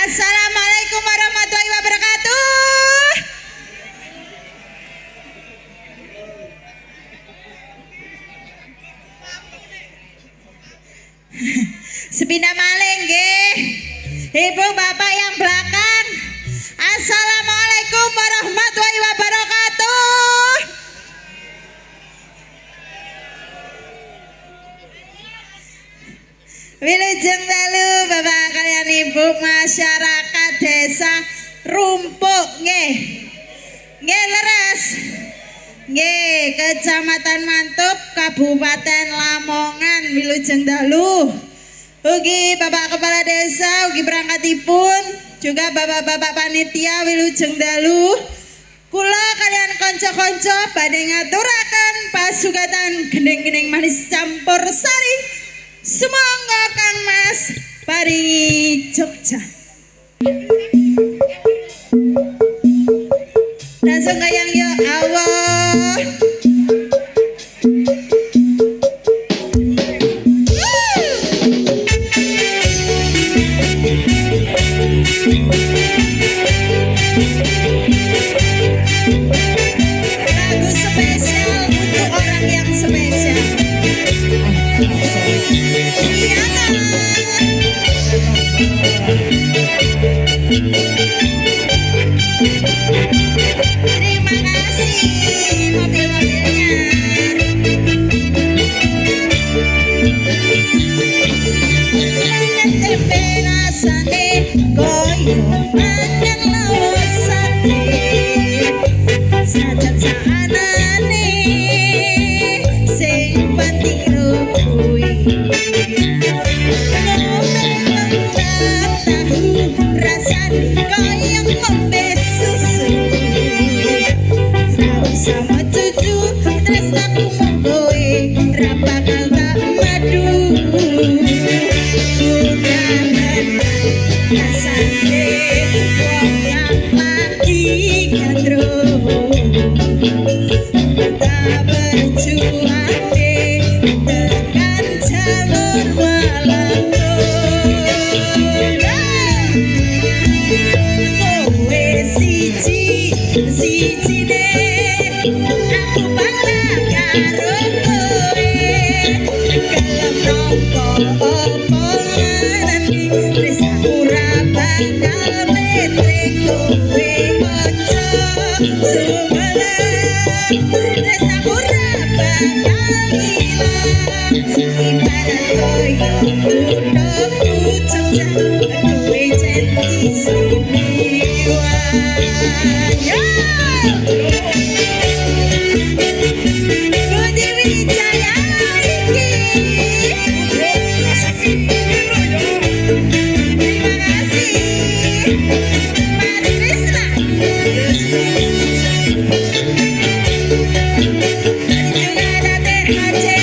Assalamualaikum warahmatullahi wabarakatuh. Sepindah maling nggih. Ibu bapak yang belakang. Assalamualaikum warahmatullahi wabarakatuh. Wilujeng dalu bapak kalian ibu masyarakat desa Rumpuk nggih. Nggih leres. Nggih, Kecamatan Mantup, Kabupaten Lamongan, wilujeng dalu. Ugi Bapak Kepala Desa, ugi perangkatipun, juga bapak-bapak panitia wilujeng dalu. Kula kalian konco-konco badhe ngaturaken pasugatan gendeng-gendeng manis campur sari. Sumangga Kang Mas paringi Jogja. Langsung kayang yo Allah. Lagu spesial untuk orang yang spesial. Iya kan? Terima kasih mobil-mobilnya. Mangan tempe rasane koyo mangan lawos sate. Sajak saanane sing patiro kuwi. Ngomel tahu rasane koyo ngombe susu. Sama cucu terus aku monggoe ra bakal tak madu. Rasane wong yang lagi gandrung tak berjuang tekan jalur walangkung. Kowe siji deh aku bangga karo kowe. Gelem nopo nanti wis aku ra bakal metrek kowe kanca sumelang. Wis aku ra bakal ilang ibarat koyo kutha Jogja kowe jan istimewa. Budi Wijaya iki. Terima kasih Mas Krisna. Juga ada Teh Aceh.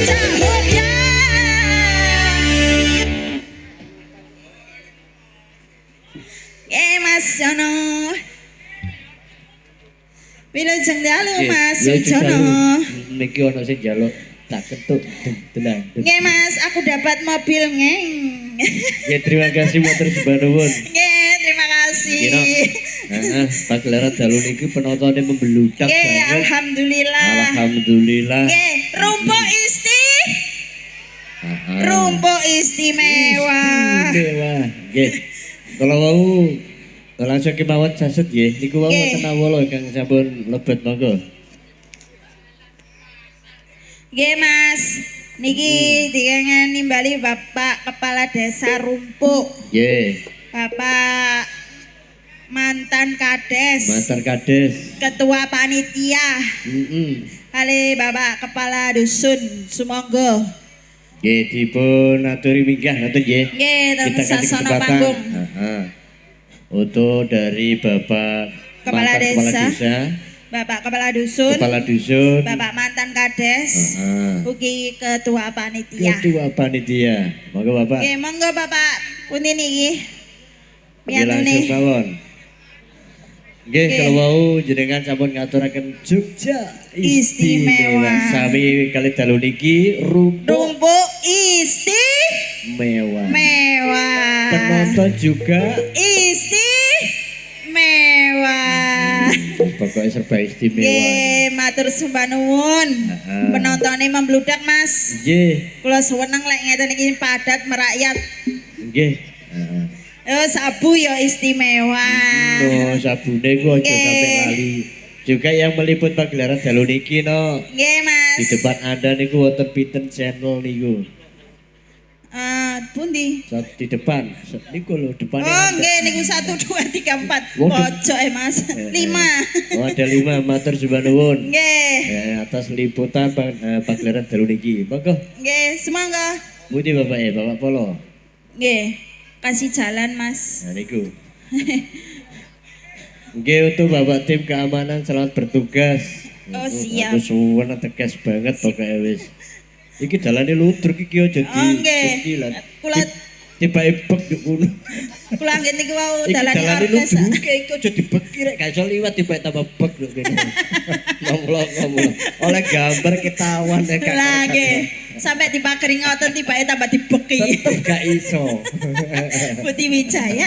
Cahaya. Mas Jono. Wilujeng dalu Mas Jono. Niki ana sing njaluk tak ketut tenan. Nggih Mas, aku dapat mobil ngeng. Nggih, terima kasih matur sembah nuwun. Nggih, terima kasih. Heeh, pagelaran dalu niki penontonnya membeludak Nggih, banget. alhamdulillah. Alhamdulillah. Nggih, rumpuk rumpuk istimewa. Istimewa. Nggih. Kalau wau langsung kemawon saset nggih. Niku wau wonten awala Kang sampun lebet monggo. Nggih Mas, niki dikangen nimbali Bapak Kepala Desa Rumpuk. Nggih. Bapak mantan Kades. Mantan Kades. Ketua panitia. Kali Bapak Kepala Dusun Sumangga. Nggih dipun aturi minggah ngoten nggih. Nggih, ten Kita kasih sasana kesempatan. panggung. Untuk dari Bapak Kepala mantan Desa. Kepala Bapak Kepala Dusun. Kepala Dusun. Bapak mantan Kades. Ugi Ketua Panitia. Ketua Panitia. Monggo Bapak. Nggih, monggo Bapak pundi niki. Nggih langsung mawon. Nggih, kalau wau jenengan sampun ngaturaken Jogja Istimewa. Sami kali dalu niki Rumpuk istimewa. Penonton juga istimewa. Pokoknya serba istimewa. Nggih, matur sembah nuwun. Penontonnya membludak Mas. Nggih. Kula seneng lek ngeten iki padat merakyat. Nggih. Sabu ya istimewa. No, sabune ku aja sampai lali. Juga yang meliput pagelaran dalu niki no. Nggih, Mas. Di depan Anda niku wonten pinten channel niku. Pundi? Di depan. Niku lho depan. Oh, nggih niku 1 2 3 4. Pojok Mas. 5. Oh, ada 5 matur sembah nuwun. Nggih. Atas liputan pagelaran dalu niki. Monggo. Nggih, semangga. Budi Bapak Bapak Polo. Nggih. Kasih jalan Mas. Nah niku. Nggih untuk Bapak tim keamanan selamat bertugas. Oh siap. Aku suwun tegas banget pokoknya wis. Iki dalane ludruk iki aja di. Oh nggih. Kula tiba ebek yo ngono. Kula nggih niku wau dalane dalane orkes. Iki aja dibeki rek gak iso liwat tiba tambah bek lho kene. Ngomong. Oleh gambar ketahuan nek gak. Lah nggih. Sampai dipakering ngoten tibake tambah dibeki. Tetep gak iso. Putih Wijaya.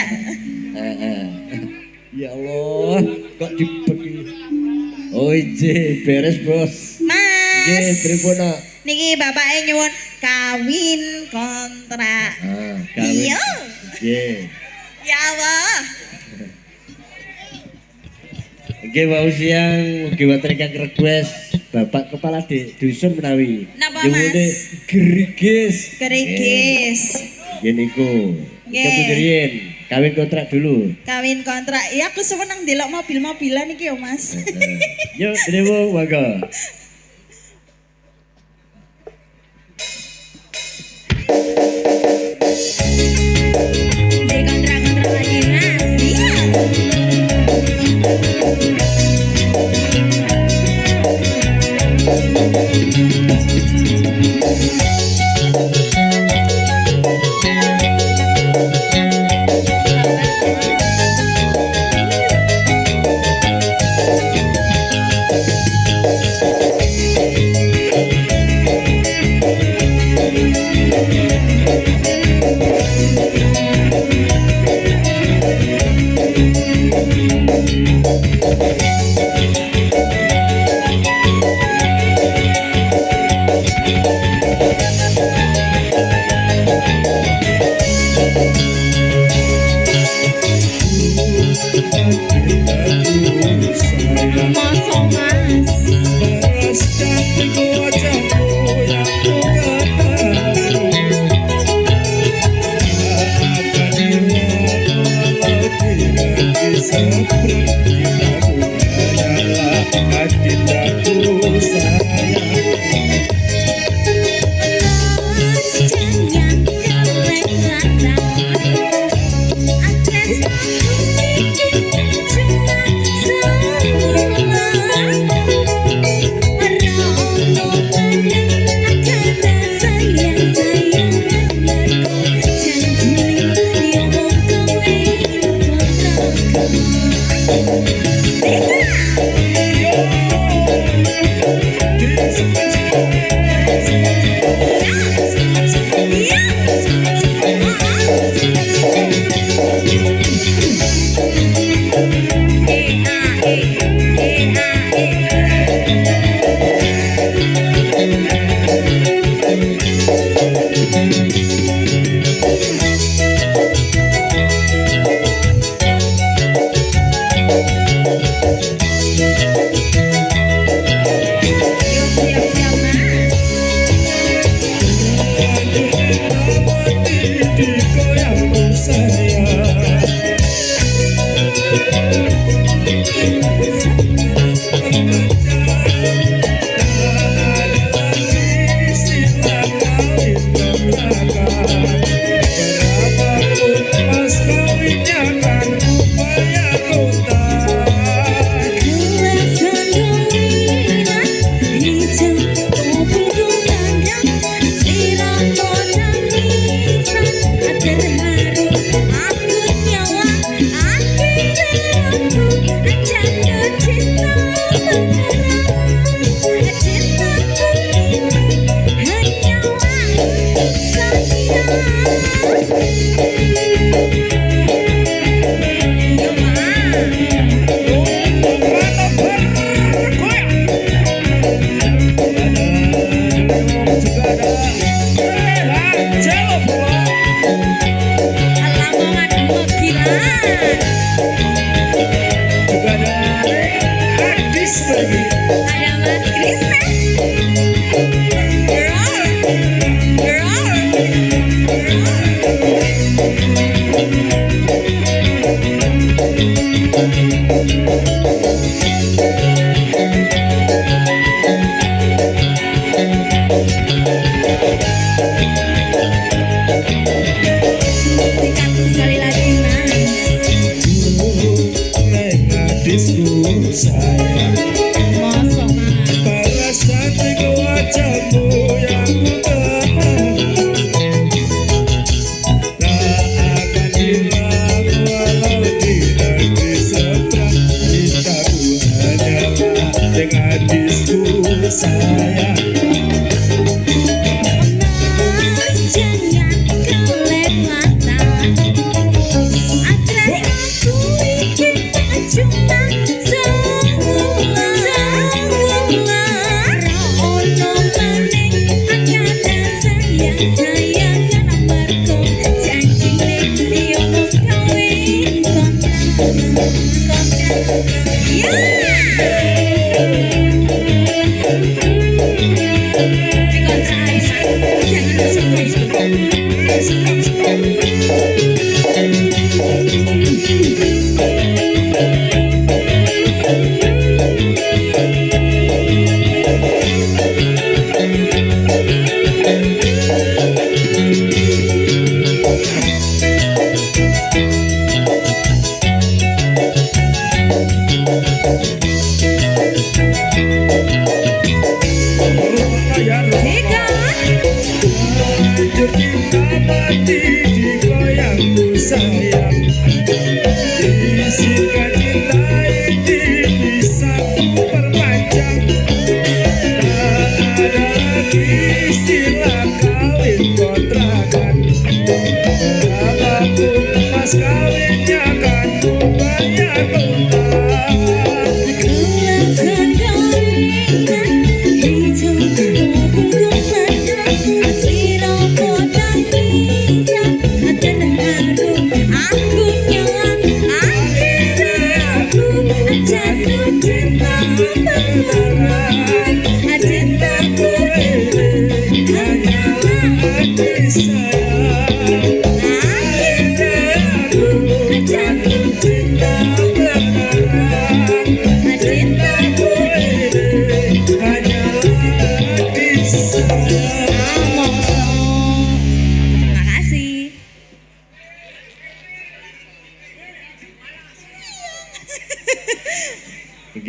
Ya Allah, kok dibeki. Oh ije, beres bos. Mas. Nggih, pripun nak? Niki bapake nyuwun kawin kontrak. Kawin. Iya. Nggih. Ya Allah. Nggih wau siang mugi wonten ingkang request Bapak Kepala Dusun menawi. Napa Mas? Gerigis. Gerigis. Nggih niku. Nggih. Kemudian kawin kontrak dulu. Kawin kontrak. Ya aku seneng ndelok mobil-mobilan iki yo Mas. Yuk, dewe monggo. Dari kontrak-kontrak lagi Mas. Iya.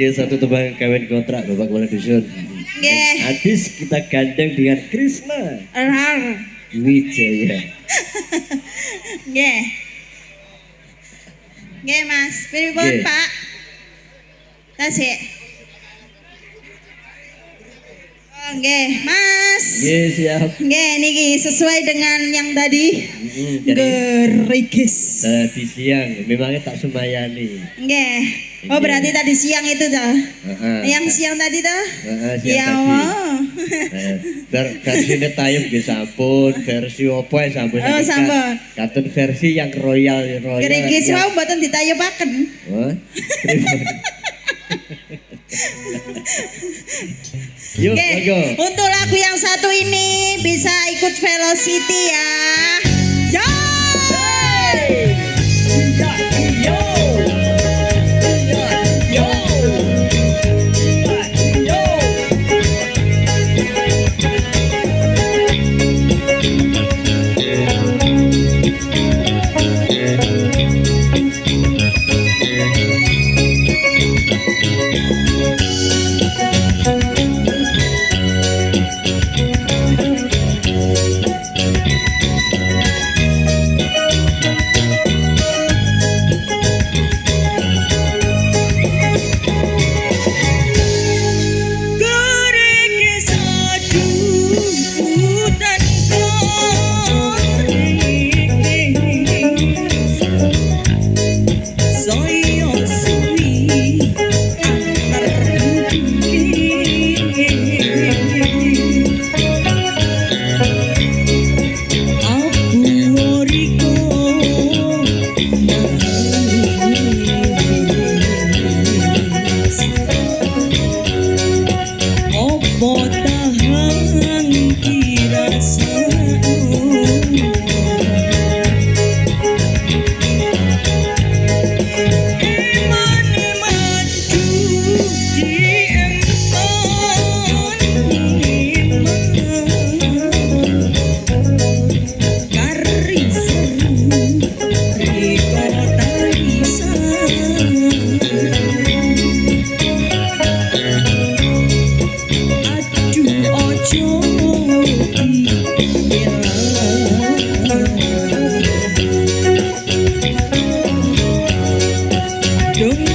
Oke, satu tebang kawin kontrak Bapak Kepala Dusun. Nggih. Hadis kita gandeng dengan Krisna Wijaya. Nggih. Nggih, Mas. Pripun, Nggih. Pak? Tasik. Oh, nggih, Mas. Nggih, siap. Nggih, niki sesuai dengan yang tadi. Jadi Gerigis. tadi siang memangnya tak semayani. Nggih. Oh, berarti tadi siang itu toh. Yang siang tadi toh? Siang Ya tadi. Allah. Versi tayub nggih sampun, versi opo ya sampun. Oh, sampun. Katun versi yang royal. Gerigis yang- wau mboten ditayubaken. Wah, pripun? Yuk, Oke, monggo. untuk lagu yang satu ini bisa ikut velocity ya. Yo.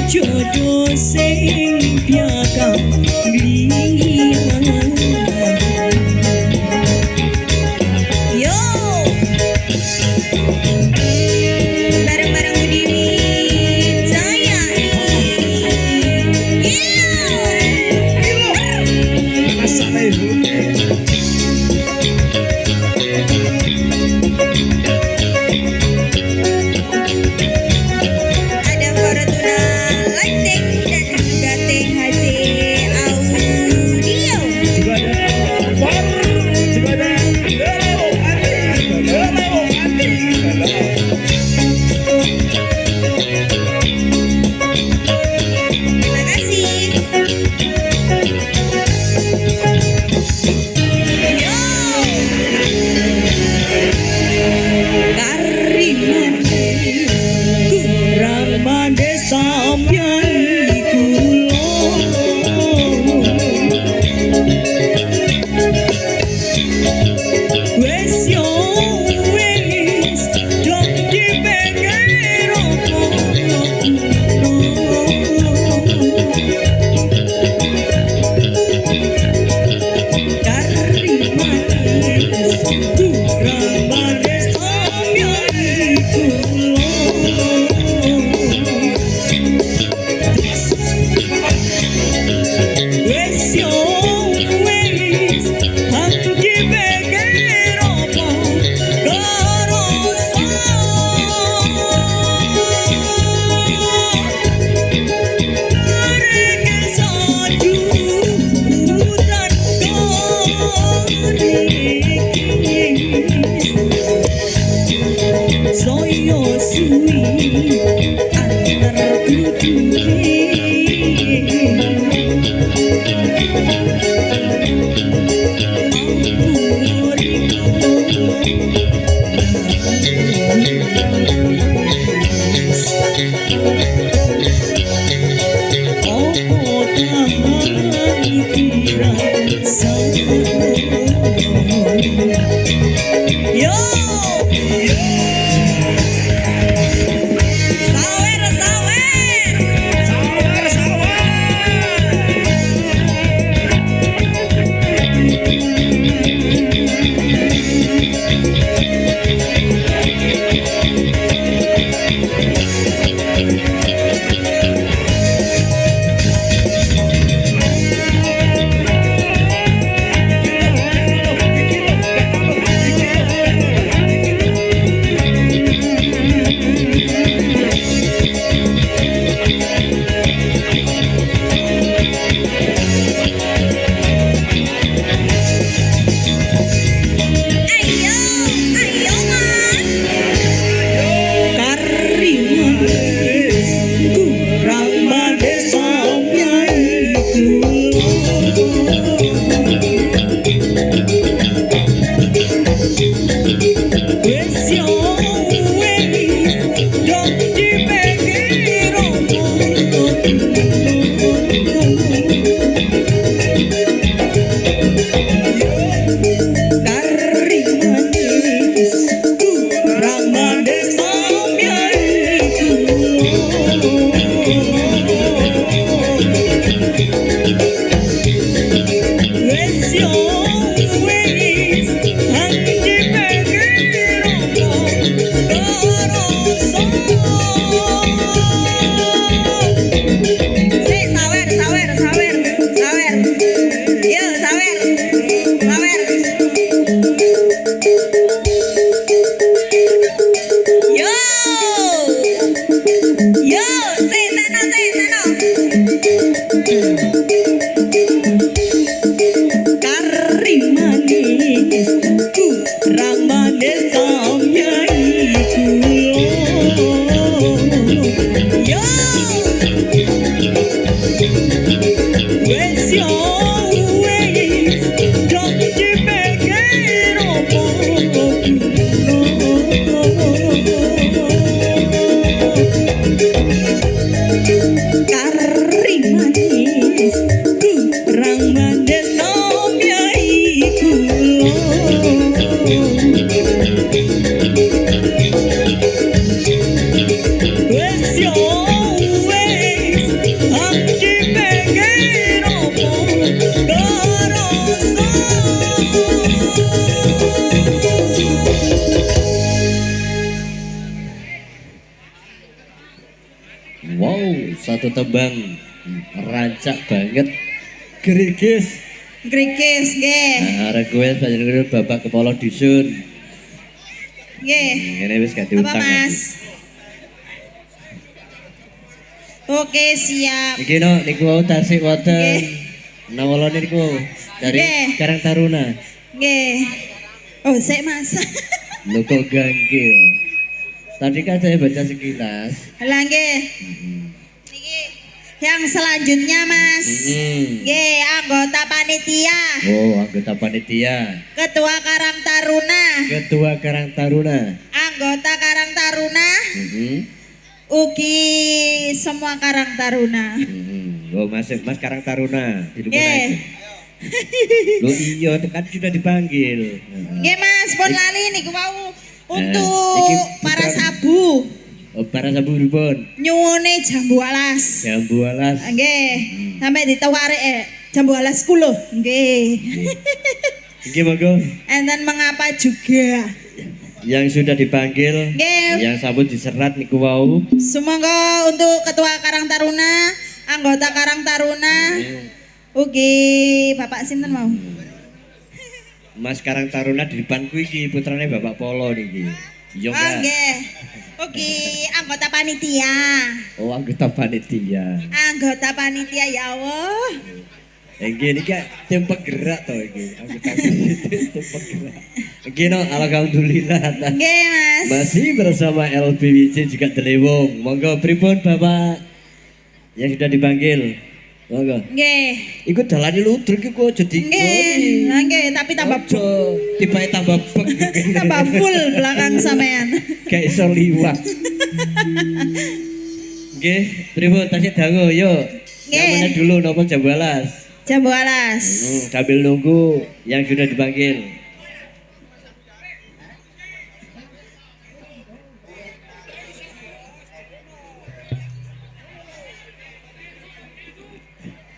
Jodoh sing piagam liyan. Yo, bareng-bareng Budi Wijaya. Ada Fortuna Lighting dan juga THC Audio. Terima kasih. Yo, Kari manis kurang manis sampai kulo. Wes yo wes dok dipengen Kari manis kurang manis sampai kulo. Wes yo wes aku dipengen apa rasa. Karena satu hutan gadis soyo suwi antar kudune. Yo, sawer sawer. satu tembang rancak banget gerigis. Grikis nggih. Nah, request panjenengan Bapak Kepala Dusun. Nggih. Ini wis gak Apa diutang. Mas? Oke, siap. Iki no niku wau tasik wonten. Nggih. Nawalane niku dari Nggih. Karang Taruna. Nggih. Oh, sik Mas. Lho kok ganggu. Tadi kan saya baca sekilas. Lah nggih. Niki yang selanjutnya Mas. Nggih, anggota panitia. Oh, anggota panitia. Ketua Karang Taruna. Ketua Karang Taruna. Anggota Karang Taruna. Ugi semua Karang Taruna. Oh, Mas Karang Taruna. Hidup Nggih. aja. Loh iya, kan sudah dipanggil. Nggih Mas, pun lali niku wau untuk iki para putra- sabu. Oh, para sabu pripun? Nyuwune jambu alas. Jambu alas. Nggih, sampai ditawarik jambu alas kulo. Nggih. Iki monggo Enten mengapa juga. yang sudah dipanggil, Nggih. yang sabun diserat niku wau. Semoga untuk Ketua Karang Taruna, anggota Karang Taruna, ugi Bapak sinten mau? Mas Karang Taruna di depanku iki putrane Bapak Polo niki. Iya Oh, enggak? nggih. Ugi anggota panitia. Oh, anggota panitia. Anggota panitia ya Allah. Iki niki tim penggerak to iki. Anggota panitia tim penggerak. Iki no alhamdulillah. Nggih, Mas. Masih bersama LBWC juga Delewong. Monggo pripun Bapak yang sudah dipanggil. Monggo. Nggih. Iku dalane ludruk iku aja Nggih. Lah nggih, tapi tambah Ojo, tiba-tiba tambah bek. tambah full belakang sampean. Gak iso liwat. Nggih, pripun tasih dangu yuk. Nggih. Yang mana dulu nopo jam 12. Jambu alas. Sambil nunggu yang sudah dipanggil.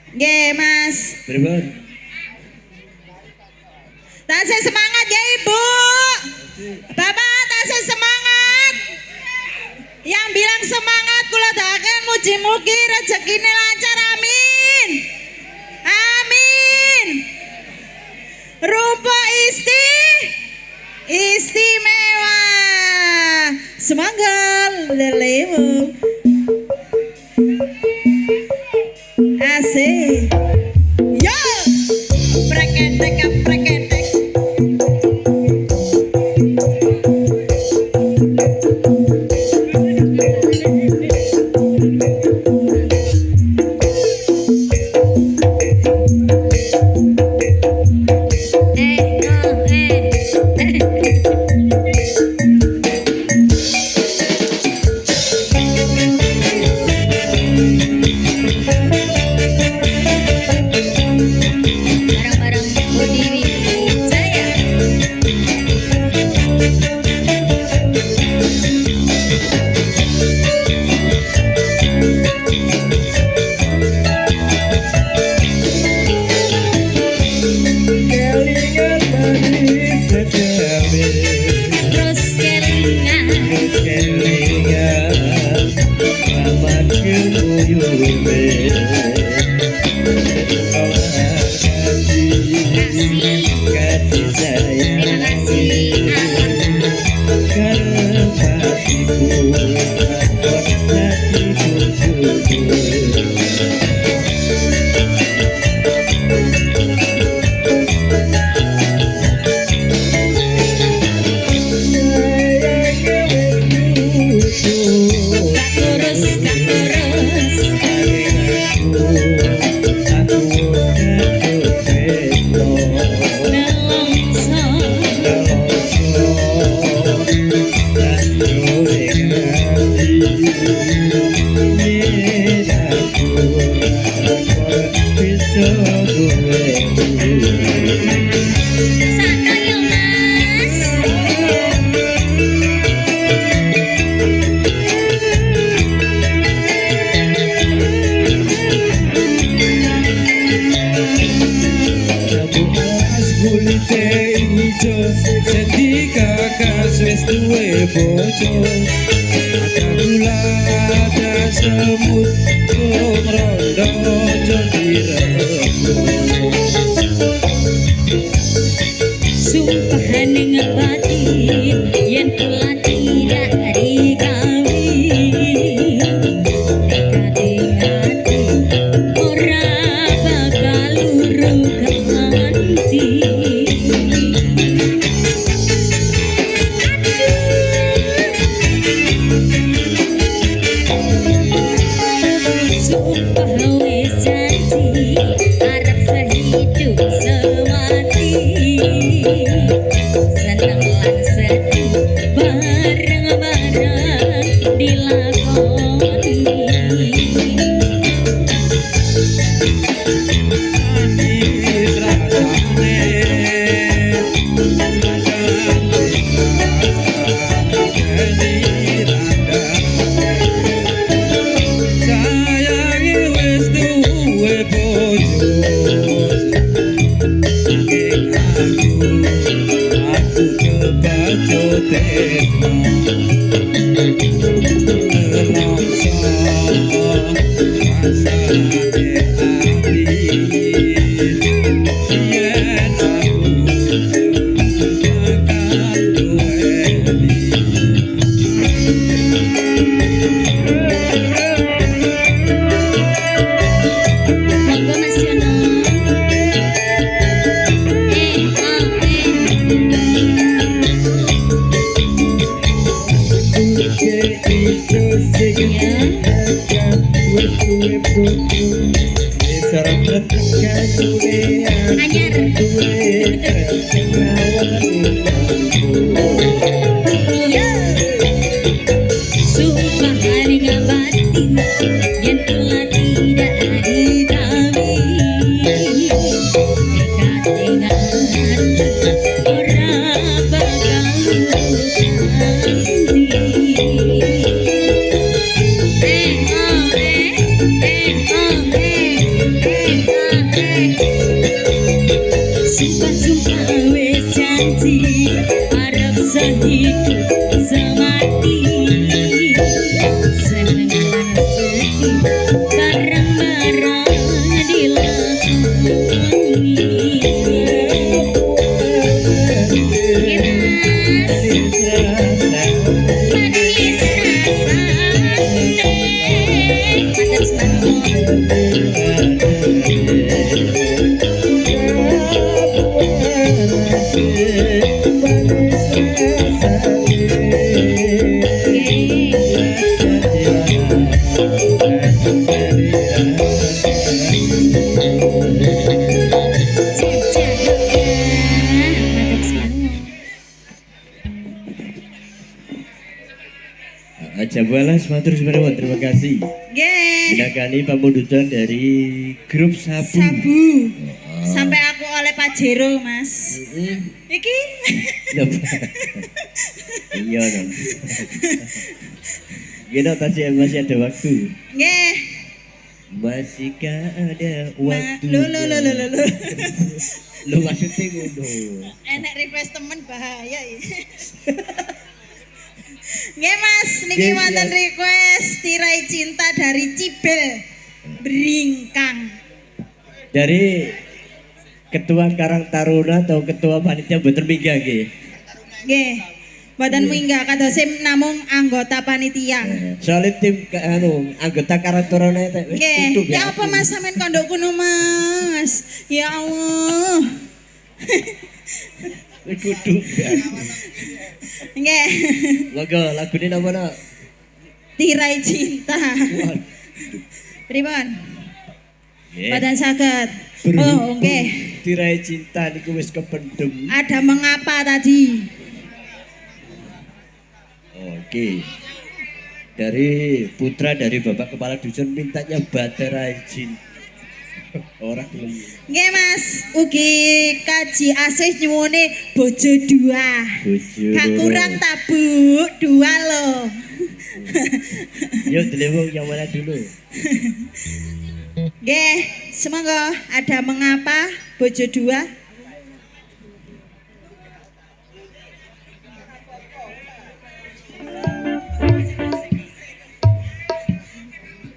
Nggih, Mas. Pripun? Tasih semangat ya, Ibu. Bapak tasih semangat. Yang bilang semangat kula doaken mugi-mugi rezekine lancar, amin. Amin. Rupa istimewa. Semangat lelemu. Asik. Yo. Preketek preketek. Barang-barang Budi Wijaya. Kelingan manis sejame. Terus kelingan Kelingan amat kemuyume. kasih. Kasih sayang. Terima kasih. Karena hatiku Gak lurus, gak lurus. Nelongso. Sana yo Mas. Wis duwe bojo, ada gula, ada semut, Sumpah ning batin yen kula tidak dikawin Kati-kati ora bakal urung ganti Sumpah wis janji arep sehidup semati seneng lan sedih bareng-bareng dilakoni Monggo Mas Yono anyar iya sumpah ning batin yen kula tidak dikawin Kati-kati ora bakal Sumpah wis janji arep sehidup semati seneng lan sedih bareng-bareng dilakoni manis rasane matur Aja balas matur suwun terima kasih. Nggih. Ndakani pamundutan dari grup Sabu. Sabu. Sampai aku oleh Pajero, Mas. Iki. Iya dong. Gino masih ada waktu. Nggih. Masihkah ada waktu? Lo. Lo maksudnya ngono. Enek request temen bahaya iki. Nggih Mas, niki Nggih, wonten siap. request tirai cinta dari Cibel Bringkang. Dari Ketua Karang Taruna atau Ketua Panitia Boten Minggah nggih. Nggih. Mboten minggah kados namung anggota panitia. Soalnya tim anggota Karang Taruna itu wis Nggih. tutup Ya apa Mas sampean kondok kuno Mas? Ya Allah. Wis kudu. Nggih. Monggo lagune napa nak? Tirai cinta. Pripun? Nggih. Badan saged. Oh, nggih. Tirai cinta niku wis kependem. Ada mengapa tadi? Oke. Dari putra dari Bapak Kepala Dusun mintanya baterai jin. Ora gelem. Nggih Mas, ugi kaji asih nyuwune bojo dua. Bojo. Gak kurang tak Bu, dua loh. Yuk dilewung yang mana dulu? Nggih, semoga ada mengapa bojo dua.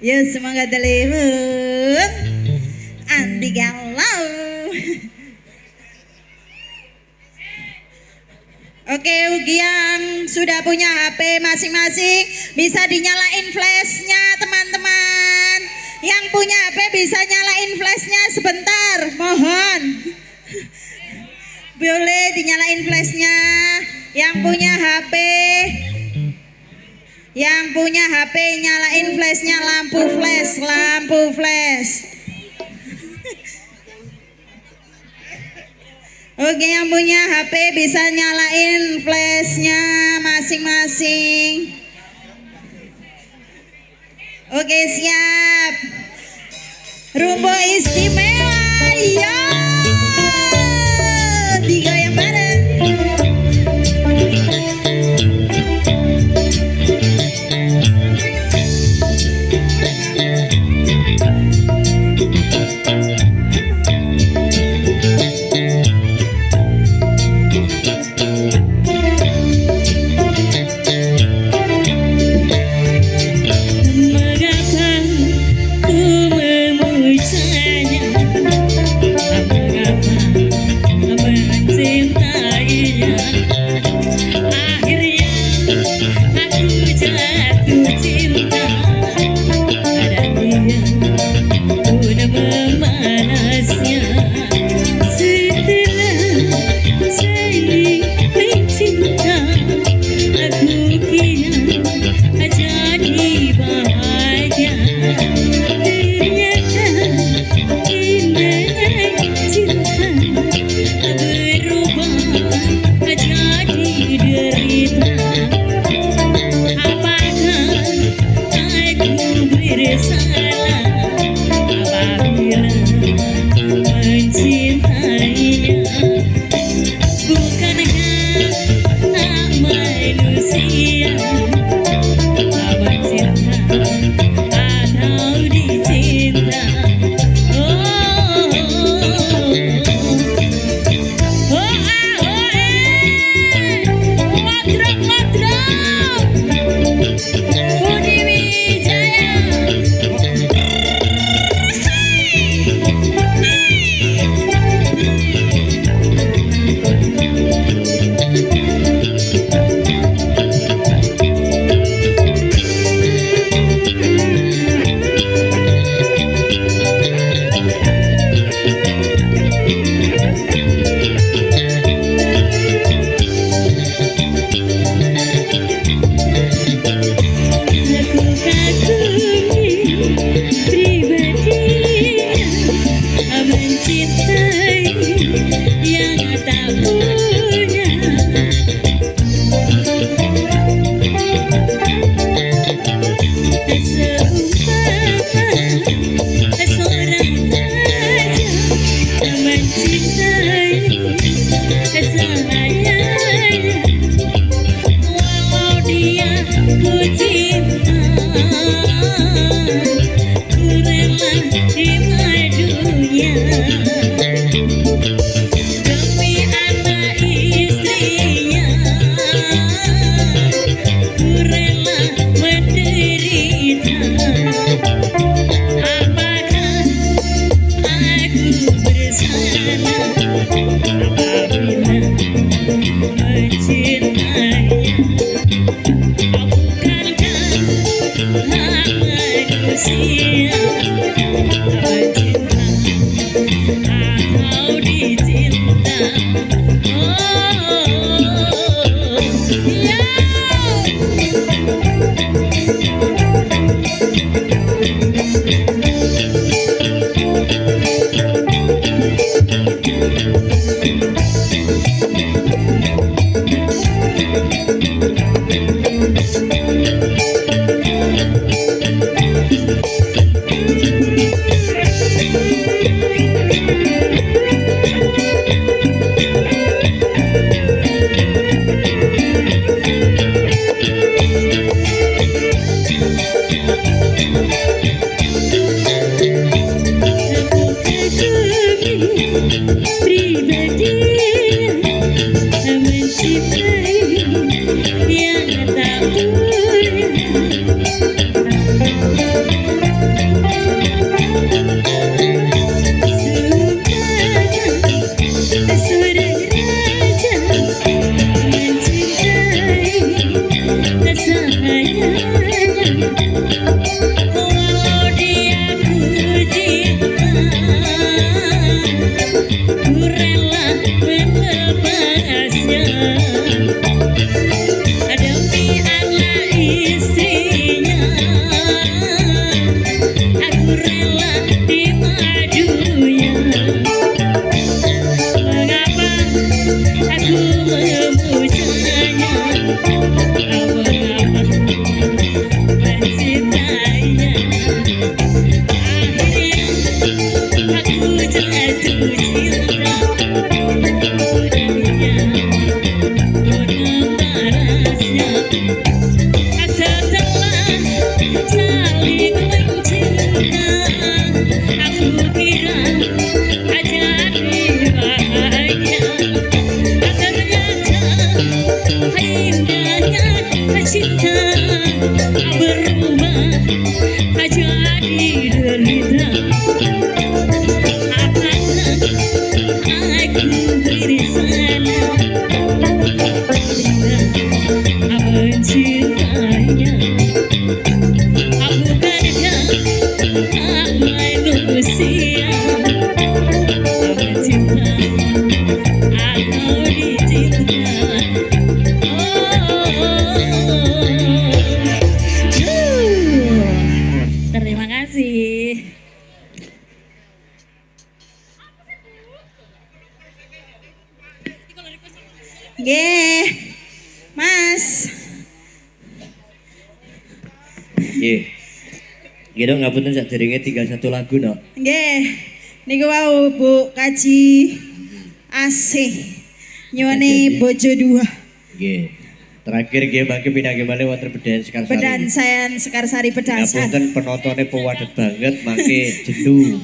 Ya semoga deliver anti galau. Oke, ugi yang sudah punya HP masing-masing bisa dinyalain flashnya teman-teman. Yang punya HP bisa nyalain flashnya sebentar, mohon. Boleh dinyalain flashnya. Yang punya HP nyalain flashnya, lampu flash. Oke, yang punya HP bisa nyalain flashnya masing-masing. Oke, siap. Rumbo istimewa, ya. Digoyang bareng. cinta berubah jadi derita. Apakah aku beri sana mencintainya? Bukankah manusia cinta atau dicinta? Terima kasih. Nggih. Mas. Nggih. Nggih dong ngapunten sadurunge tinggal satu lagu no. Nggih. Niku wau Bu Kaji asih nyuwuni bojo dua. Nggih. Terakhir nggih mangke pinanggih malih wonten Bedayan Sekarsari. Bedansan Sekarsari Bedansan. Ngapunten penontonnya pewadet banget mangke jenuh.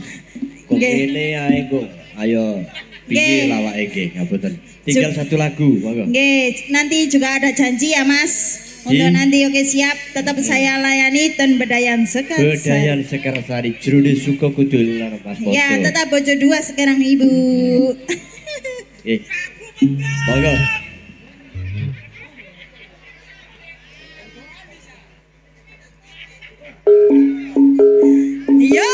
Kok Nggih. ngene ae kok. Ayo piye Nggih. lawake nggih ngapunten. Tinggal satu lagu monggo. Nggih, nanti juga ada janji ya Mas. Untuk Nggih. nanti oke siap, tetap saya layani dan Bedayan Sekarsari. Bedayan Sekarsari jroning suka kudul lan Mas Foto. Ya, tetap bojo dua sekarang Ibu. Nggih. Monggo. Yo,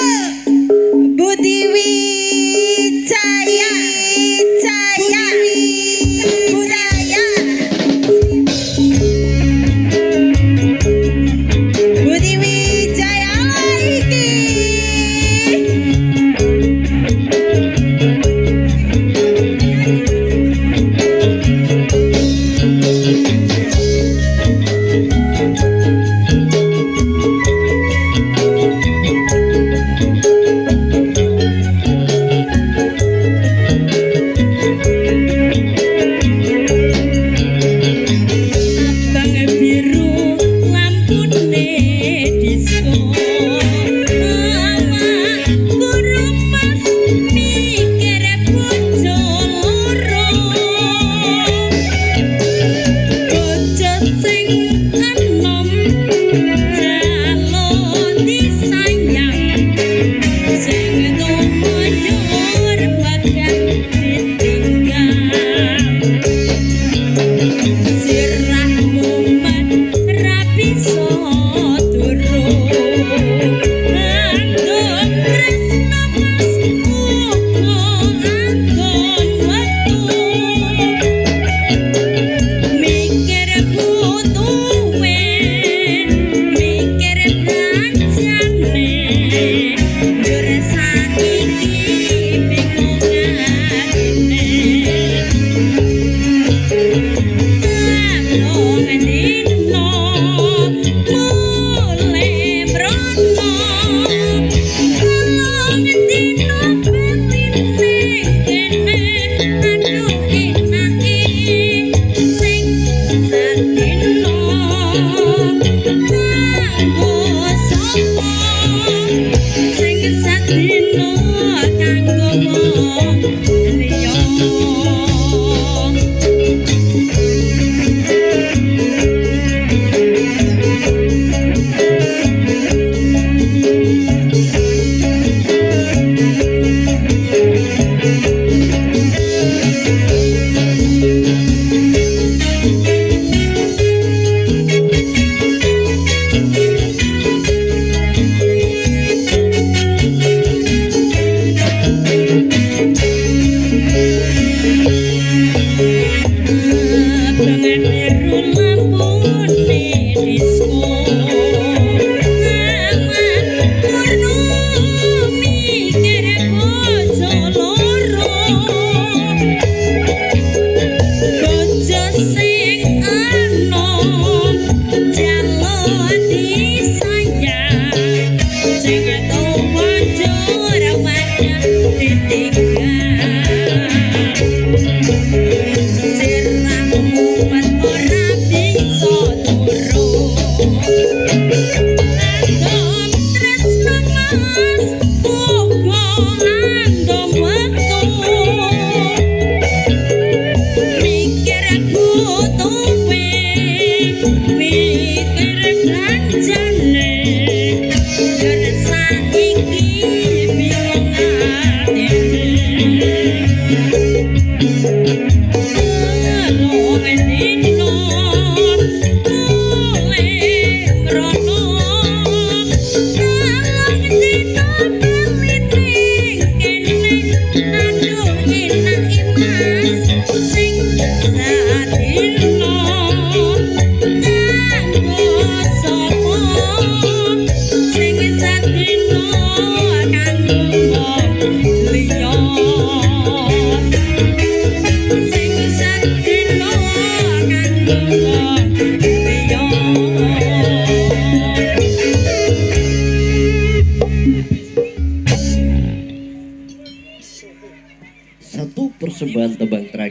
Budi Wijaya, Wijaya, Wijaya. Budi Wijaya lagi.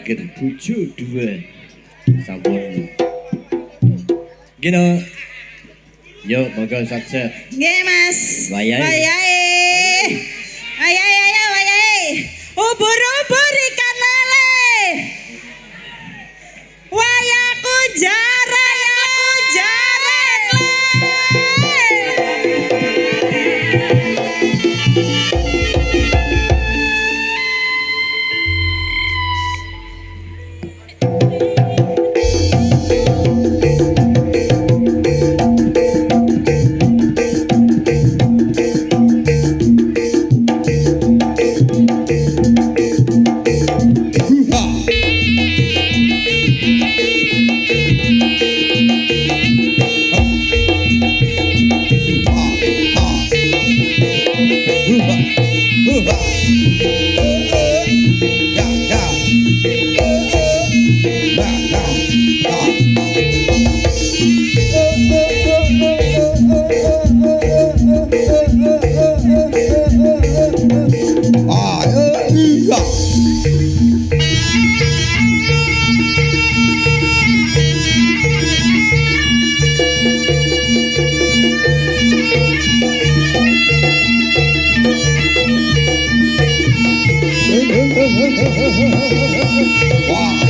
nindakaken bojo dua sampun gino yo monggo satset Nggih Mas. Wayahe. Wayahe. Ubur-ubur ikan lele. Wayaku jarang le. Wow.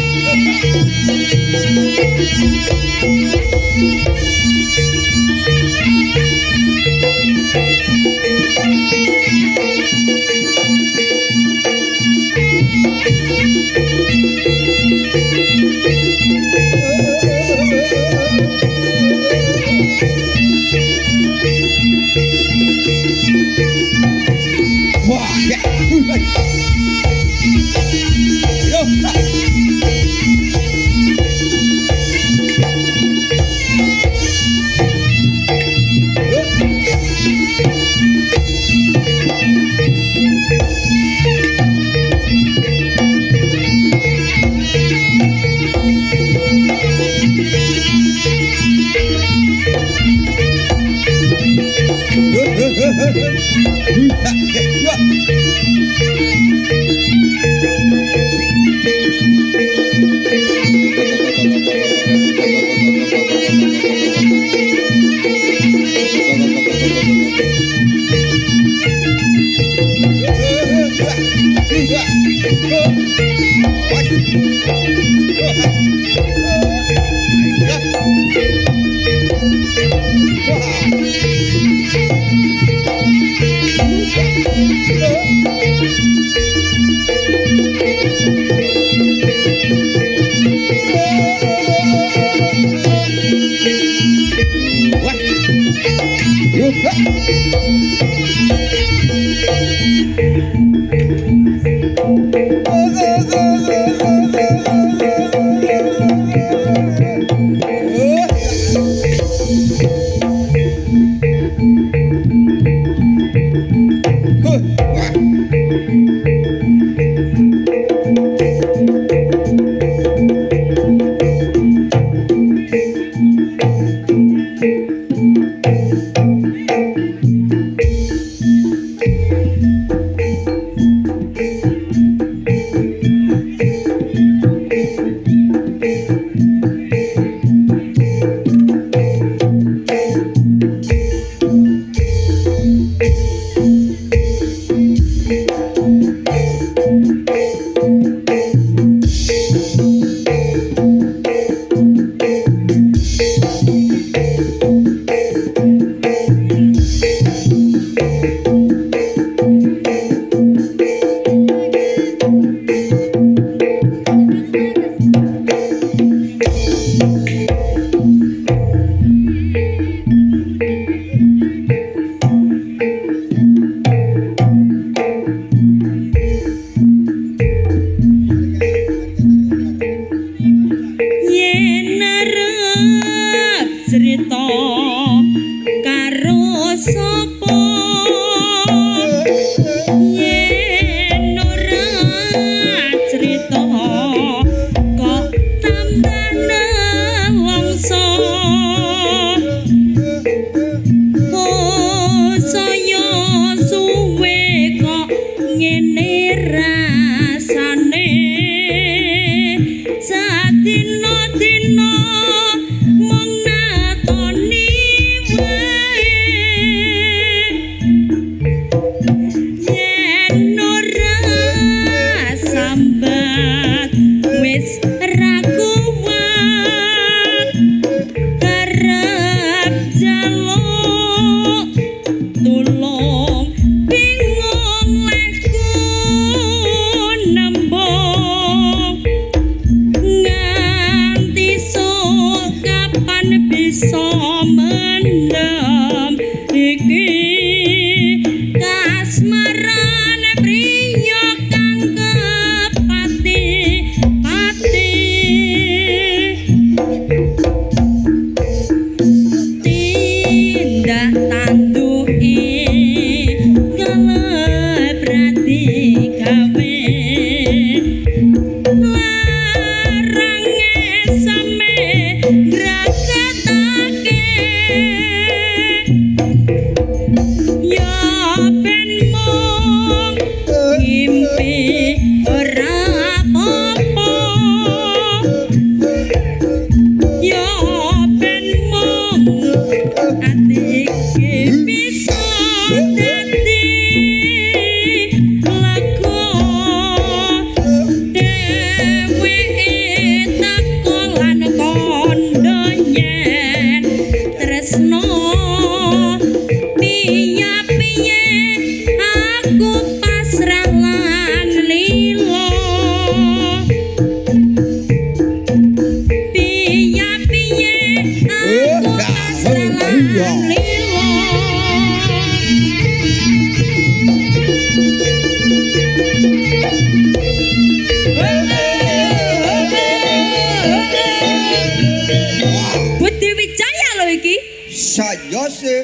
Budi Wijaya lho iki. Saya se.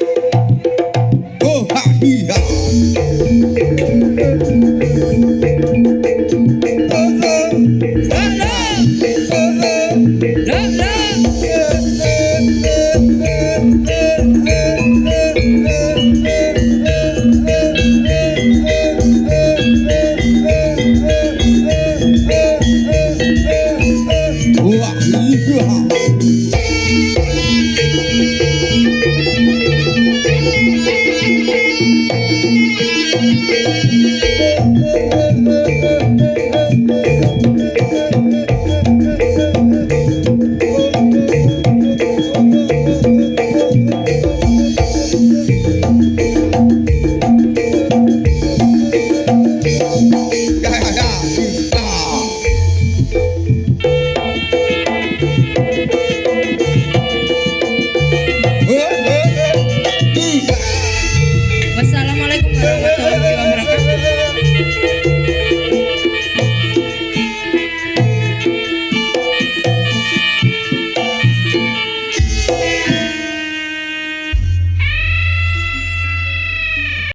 Oh ha hi ha.